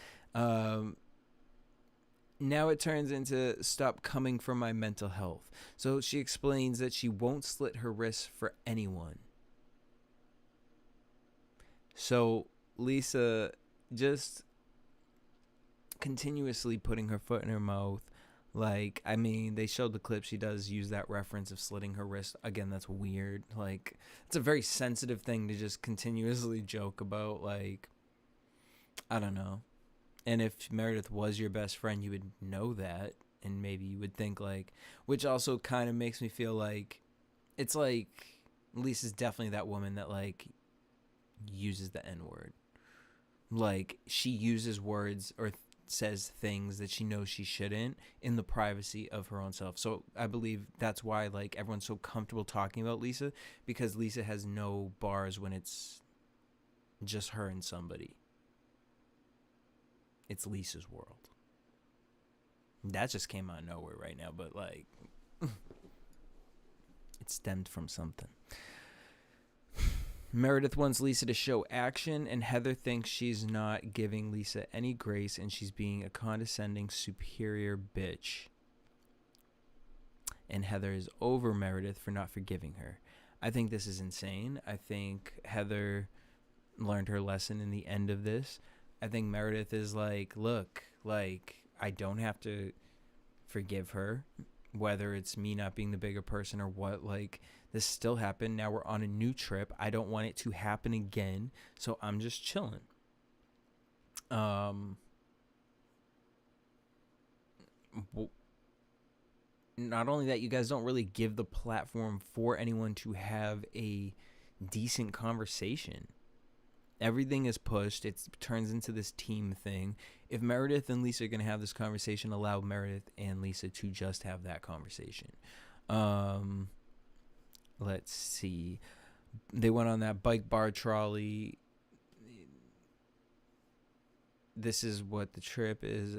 Now it turns into stop coming for my mental health. So she explains that she won't slit her wrists for anyone. So Lisa just continuously putting her foot in her mouth. Like, I mean, they showed the clip. She does use that reference of slitting her wrist. Again, that's weird. Like, it's a very sensitive thing to just continuously joke about. Like, I don't know. And if Meredith was your best friend, you would know that. And maybe you would think, like, which also kind of makes me feel like it's like Lisa's definitely that woman that, like, uses the N-word. Like, she uses words or says things that she knows she shouldn't in the privacy of her own self. So I believe that's why, like, everyone's so comfortable talking about Lisa, because Lisa has no bars when it's just her and somebody. It's Lisa's world. That just came out of nowhere right now, but like it stemmed from something. Meredith wants Lisa to show action, and Heather thinks she's not giving Lisa any grace and she's being a condescending, superior bitch. And Heather is over Meredith for not forgiving her. I think this is insane. I think Heather learned her lesson in the end of this. I think Meredith is like, look, like, I don't have to forgive her, whether it's me not being the bigger person or what. Like, this still happened. Now we're on a new trip. I don't want it to happen again, so I'm just chilling. Not only that, you guys don't really give the platform for anyone to have a decent conversation. Everything is pushed. It turns into this team thing. If Meredith and Lisa are going to have this conversation, allow Meredith and Lisa to just have that conversation. Let's see. They went on that bike bar trolley. this is what the trip is.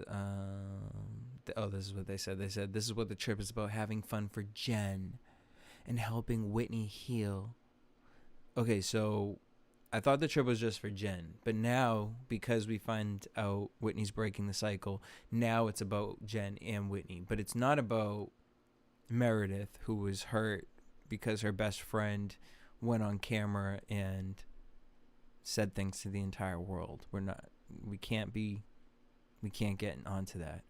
This is what they said. They said this is what the trip is about: having fun for Jen and helping Whitney heal. Okay, so I thought the trip was just for Jen, but now because we find out Whitney's breaking the cycle, now it's about Jen and Whitney. But it's not about Meredith, who was hurt because her best friend went on camera and said things to the entire world. We can't get onto that.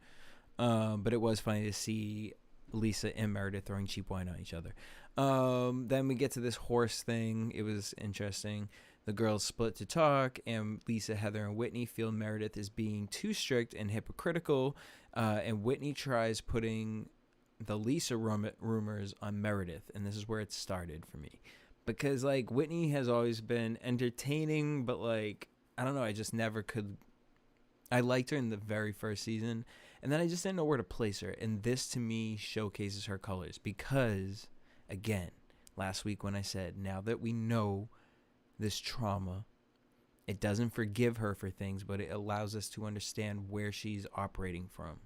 But it was funny to see Lisa and Meredith throwing cheap wine on each other. Then we get to this horse thing. It was interesting. The girls split to talk, and Lisa, Heather, and Whitney feel Meredith is being too strict and hypocritical, and Whitney tries putting the Lisa rumors on Meredith, and this is where it started for me. Because, like, Whitney has always been entertaining, but, like, I don't know, I just never could. I liked her in the very first season, and then I just didn't know where to place her, and this, to me, showcases her colors, because, again, last week when I said, now that we know this trauma, it doesn't forgive her for things, but it allows us to understand where she's operating from.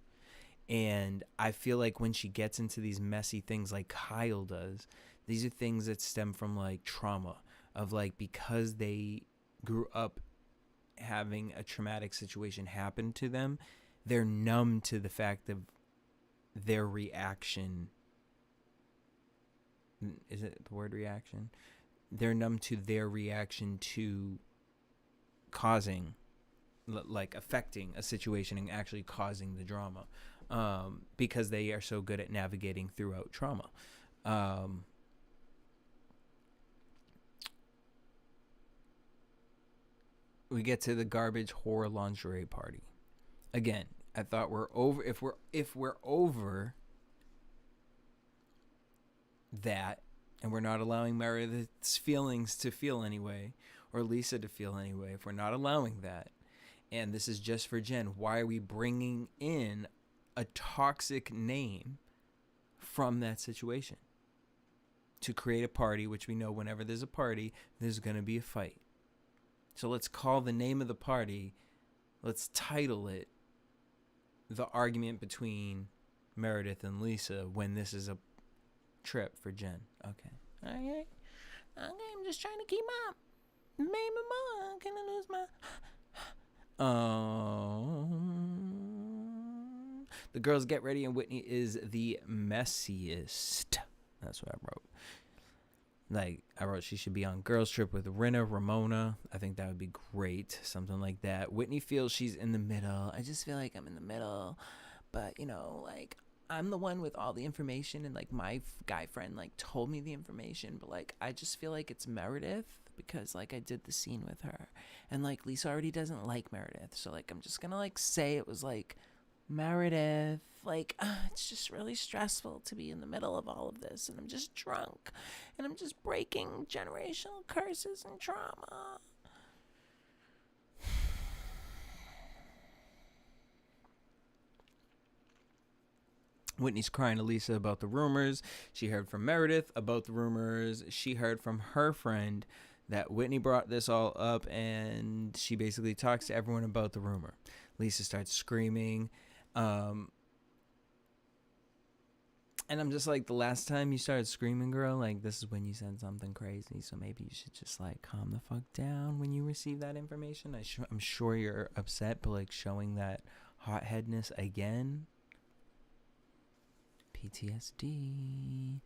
And I feel like when she gets into these messy things like Kyle does, these are things that stem from like trauma of like, because they grew up having a traumatic situation happen to them, they're numb to the fact of their reaction. Is it the word reaction? They're numb to their reaction to causing, like affecting a situation and actually causing the drama, because they are so good at navigating throughout trauma. We get to the garbage horror lingerie party. Again, I thought we're over. If we're over that, and we're not allowing Meredith's feelings to feel anyway, or Lisa to feel anyway, if we're not allowing that, and this is just for Jen, why are we bringing in a toxic name from that situation to create a party, which we know whenever there's a party, there's going to be a fight. So let's call the name of the party, let's title it The Argument Between Meredith and Lisa, when this is a trip for Jen. Okay. I'm just trying to keep up. Maybe more. I'm gonna lose my. The girls get ready, and Whitney is the messiest. That's what I wrote. Like, I wrote she should be on girls trip with Ramona. I think that would be great. Something like that. Whitney feels she's in the middle. I just feel like I'm in the middle. But, you know, like, I'm the one with all the information, and, like, my guy friend, like, told me the information. But, like, I just feel like it's Meredith because, like, I did the scene with her. And, like, Lisa already doesn't like Meredith. So, like, I'm just going to, like, say it was, like, Meredith. Like, it's just really stressful to be in the middle of all of this, and I'm just drunk, and I'm just breaking generational curses and trauma. Whitney's crying to Lisa about the rumors. She heard from Meredith about the rumors. She heard from her friend that Whitney brought this all up, and she basically talks to everyone about the rumor. Lisa starts screaming. And I'm just like, the last time you started screaming, girl, like, this is when you said something crazy. So maybe you should just, like, calm the fuck down when you receive that information. I'm sure you're upset, but, like, showing that hotheadness again. PTSD.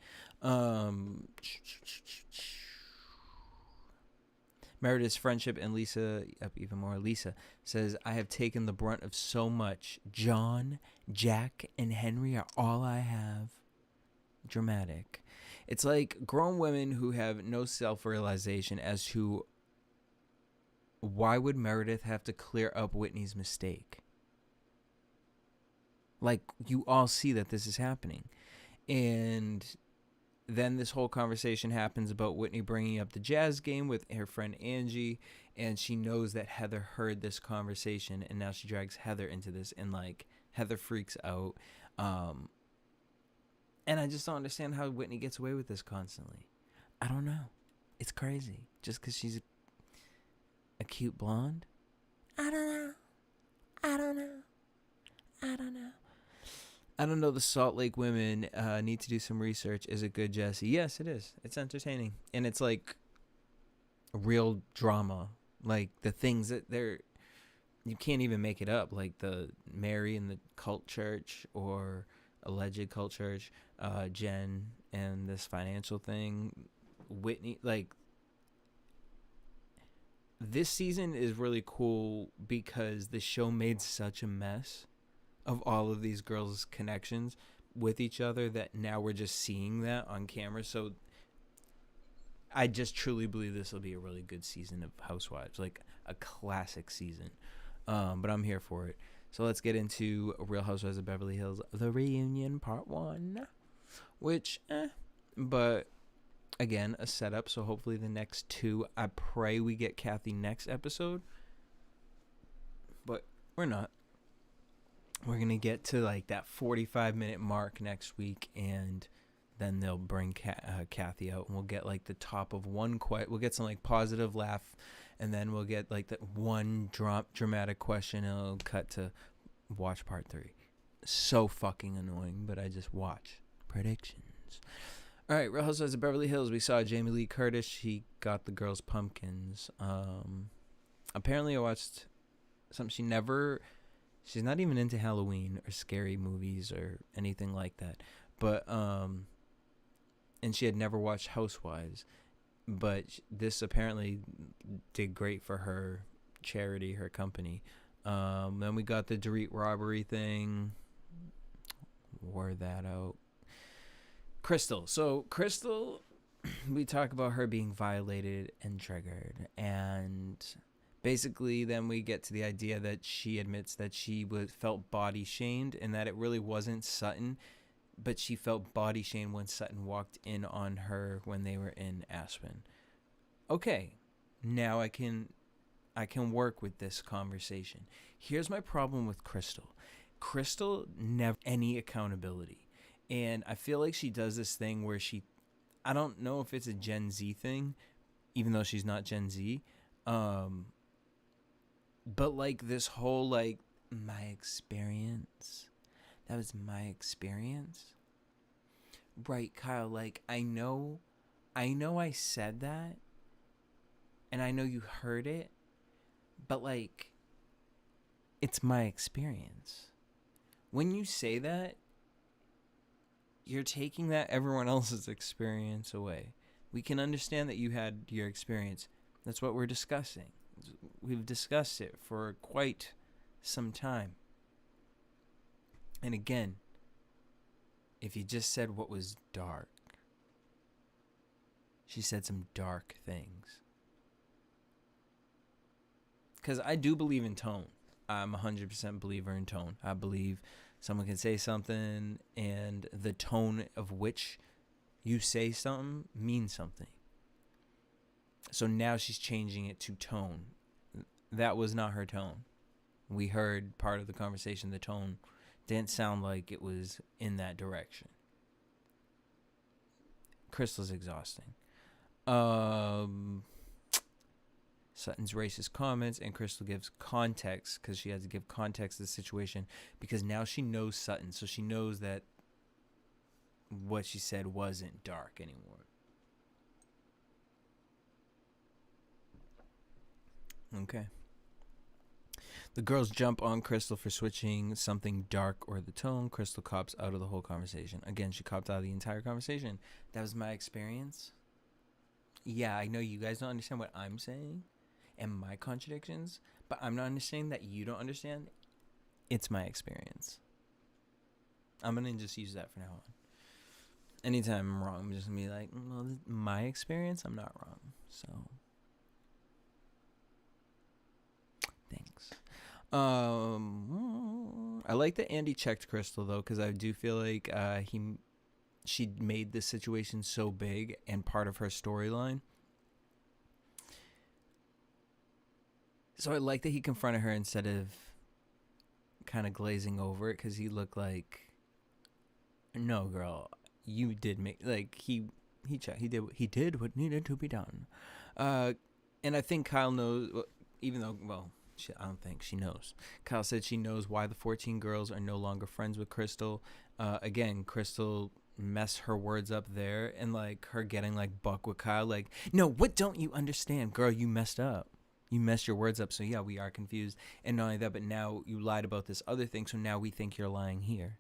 Meredith's friendship and Lisa, even more. Lisa says, I have taken the brunt of so much. John, Jack, and Henry are all I have. Dramatic. It's like grown women who have no self-realization as to why would Meredith have to clear up Whitney's mistake. Like, you all see that this is happening. And then this whole conversation happens about Whitney bringing up the jazz game with her friend Angie, and she knows that Heather heard this conversation, and now she drags Heather into this, and, like, Heather freaks out. And I just don't understand how Whitney gets away with this constantly. I don't know. It's crazy. Just because she's a cute blonde? I don't know. I don't know. The Salt Lake women need to do some research. Is it good, Jesse? Yes, it is. It's entertaining, and it's like real drama. Like the things that they're, you can't even make it up. Like the Mary and the cult church or alleged cult church, Jen and this financial thing, Whitney. Like this season is really cool because the show made such a mess of all of these girls' connections with each other that now we're just seeing that on camera. So I just truly believe this will be a really good season of Housewives, like a classic season. But I'm here for it. So let's get into Real Housewives of Beverly Hills, The Reunion Part 1, which, but again, a setup. So hopefully the next two, I pray we get Kathy next episode, but we're not. We're going to get to like that 45-minute mark next week, and then they'll bring Kathy out, and we'll get like the top of one we'll get some like positive laugh, and then we'll get like that one dramatic question, and it'll cut to watch part 3. So fucking annoying, but I just watch. Predictions. All right, Real Housewives of Beverly Hills. We saw Jamie Lee Curtis. She got the girls pumpkins. Apparently I watched something she's not even into Halloween or scary movies or anything like that. But, and she had never watched Housewives. But this apparently did great for her charity, her company. Then we got the Dorit robbery thing. Wore that out. Crystal. So, Crystal, we talk about her being violated and triggered. And basically, then we get to the idea that she admits that she felt body shamed and that it really wasn't Sutton, but she felt body shamed when Sutton walked in on her when they were in Aspen. Okay, now I can work with this conversation. Here's my problem with Crystal. Crystal never any accountability. And I feel like she does this thing where I don't know if it's a Gen Z thing, even though she's not Gen Z. But like this whole like my experience, that was my experience. Right, Kyle, like I know I said that and I know you heard it, but like it's my experience. When you say that, you're taking that everyone else's experience away. We can understand that you had your experience. That's what we're discussing. We've discussed it for quite some time. And again, if you just said what was dark, she said some dark things. Because I do believe in tone. I'm 100% believer in tone. I believe someone can say something and the tone of which you say something means something. So now she's changing it to tone. That was not her tone. We heard part of the conversation. The tone didn't sound like it was in that direction. Crystal's exhausting. Sutton's racist comments, and Crystal gives context because she has to give context to the situation because now she knows Sutton, so she knows that what she said wasn't dark anymore. Okay. The girls jump on Crystal for switching something dark or the tone. Crystal cops out of the whole conversation. Again, she copped out of the entire conversation. That was my experience. Yeah, I know you guys don't understand what I'm saying and my contradictions, but I'm not understanding that you don't understand. It's my experience. I'm going to just use that for now on. Anytime I'm wrong, I'm just going to be like, well, this is my experience, I'm not wrong. So, thanks. I like that Andy checked Crystal, though, because I do feel like she made this situation so big and part of her storyline. So I like that he confronted her instead of kind of glazing over it, because he looked like, no, girl, you did make, like, he did what needed to be done. And I think Kyle knows, even though, well, I don't think she knows. Kyle said she knows why the 14 girls are no longer friends with Crystal. Again, Crystal messed her words up there, and like her getting like buck with Kyle, like, no, what don't you understand, girl? You messed up. You messed your words up. So yeah, we are confused. And not only that, but now you lied about this other thing. So now we think you're lying here.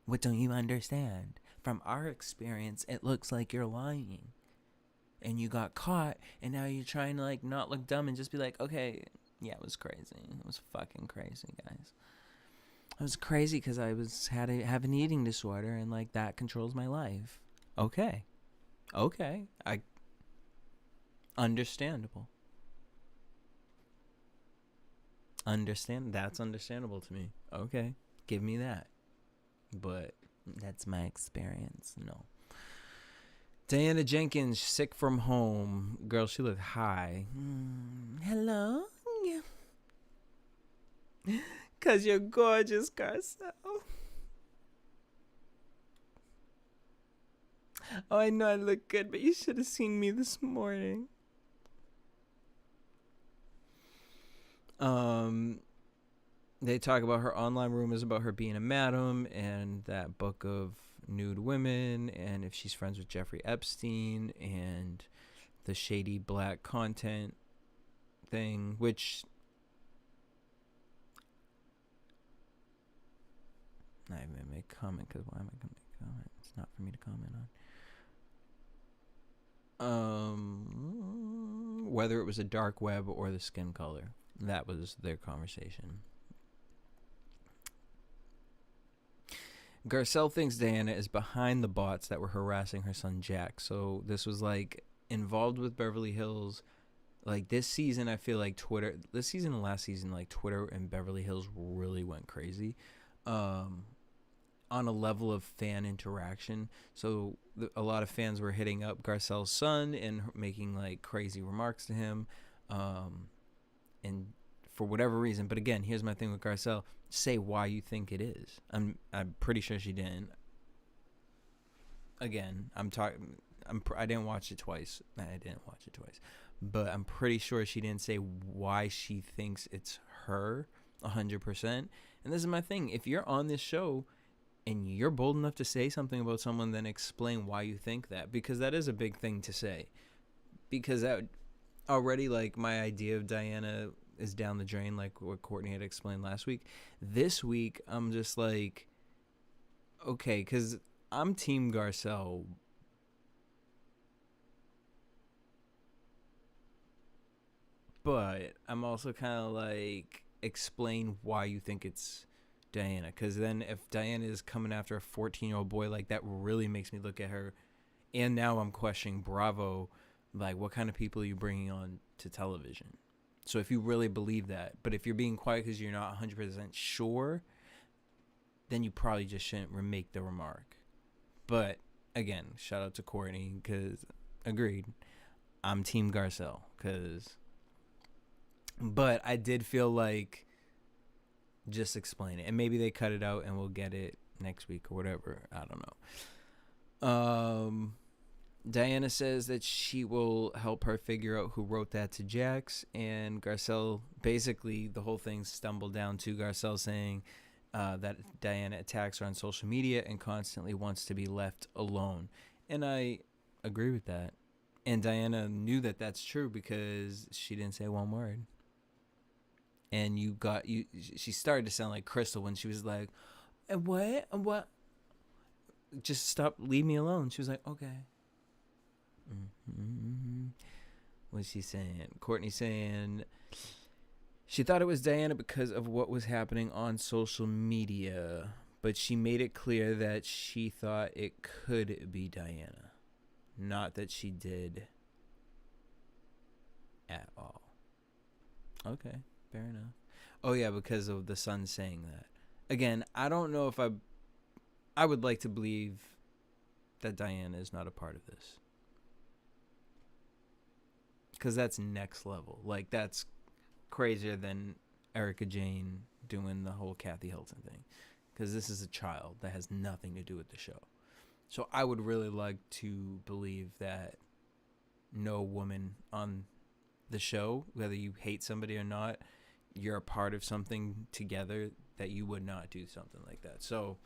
What don't you understand? From our experience, it looks like you're lying. And you got caught, and now you're trying to like not look dumb and just be like, okay, yeah, it was crazy. It was fucking crazy, guys. It was crazy because I have an eating disorder, and like that controls my life. Okay, I understandable. That's understandable to me. Okay, give me that. But that's my experience. No. Diana Jenkins, sick from home. Girl, she looked high. Hello? Because you're gorgeous, Garcelle. Oh, I know I look good, but you should have seen me this morning. They talk about her online rumors about her being a madam and that book of nude women, and if she's friends with Jeffrey Epstein, and the shady black content thing, which I even make a comment, because why am I going to make a comment? It's not for me to comment on. Whether it was a dark web or the skin color, that was their conversation. Garcelle thinks Diana is behind the bots that were harassing her son Jack. So this was like involved with Beverly Hills. Like this season, I feel like this season and last season, like Twitter and Beverly Hills really went crazy on a level of fan interaction. So a lot of fans were hitting up Garcelle's son and making like crazy remarks to him. And for whatever reason, but again, here's my thing with Garcelle. Say why you think it is. I'm pretty sure she didn't. Again, I didn't watch it twice. But I'm pretty sure she didn't say why she thinks it's her 100%. And this is my thing. If you're on this show and you're bold enough to say something about someone, then explain why you think that, because that is a big thing to say. Because that already, like, my idea of Diana is down the drain, like what Courtney had explained last week. This week, I'm just like, okay, because I'm Team Garcelle. But I'm also kind of like, explain why you think it's Diana. Because then if Diana is coming after a 14-year-old boy, like, that really makes me look at her. And now I'm questioning Bravo. Like, what kind of people are you bringing on to television? So if you really believe that, but if you're being quiet because you're not 100% sure, then you probably just shouldn't make the remark. But again, shout out to Courtney, because agreed, I'm Team Garcelle. But I did feel like, just explain it, and maybe they cut it out and we'll get it next week or whatever. I don't know. Diana says that she will help her figure out who wrote that to Jax, and Garcelle, basically the whole thing stumbled down to Garcelle saying that Diana attacks her on social media and constantly wants to be left alone. And I agree with that. And Diana knew that that's true because she didn't say one word. And she started to sound like Crystal when she was like, what? Just stop, leave me alone. She was like, okay. What's she saying? Courtney saying she thought it was Diana because of what was happening on social media, but she made it clear that she thought it could be Diana, not that she did at all. Okay, fair enough. Oh yeah, because of the son saying that. Again, I don't know if I would like to believe that Diana is not a part of this. Because that's next level. Like, that's crazier than Erica Jane doing the whole Kathy Hilton thing. Because this is a child that has nothing to do with the show. So I would really like to believe that no woman on the show, whether you hate somebody or not, you're a part of something together that you would not do something like that. So,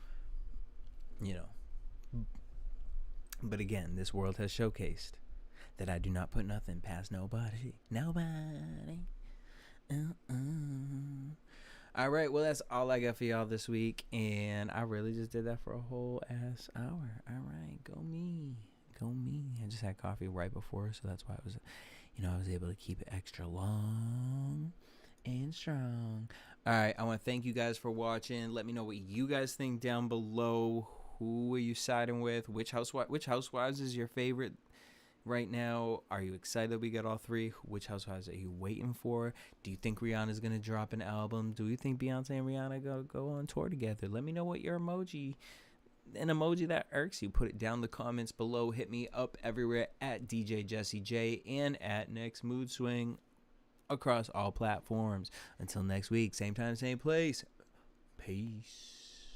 you know. But again, this world has showcased that I do not put nothing past nobody. Nobody. All right, well, that's all I got for y'all this week, and I really just did that for a whole ass hour. All right, go me. I just had coffee right before, so that's why I was able to keep it extra long and strong. All right, I want to thank you guys for watching. Let me know what you guys think down below. Who are you siding with? Which housewives is your favorite right now? Are you excited we got all three? Which housewives are you waiting for? Do you think Rihanna's gonna drop an album? Do you think Beyonce and Rihanna gonna go on tour together? Let me know what your emoji that irks you. Put it down in the comments below. Hit me up everywhere at DJ Jesse J and at Next Mood Swing across all platforms. Until next week, same time, same place. Peace.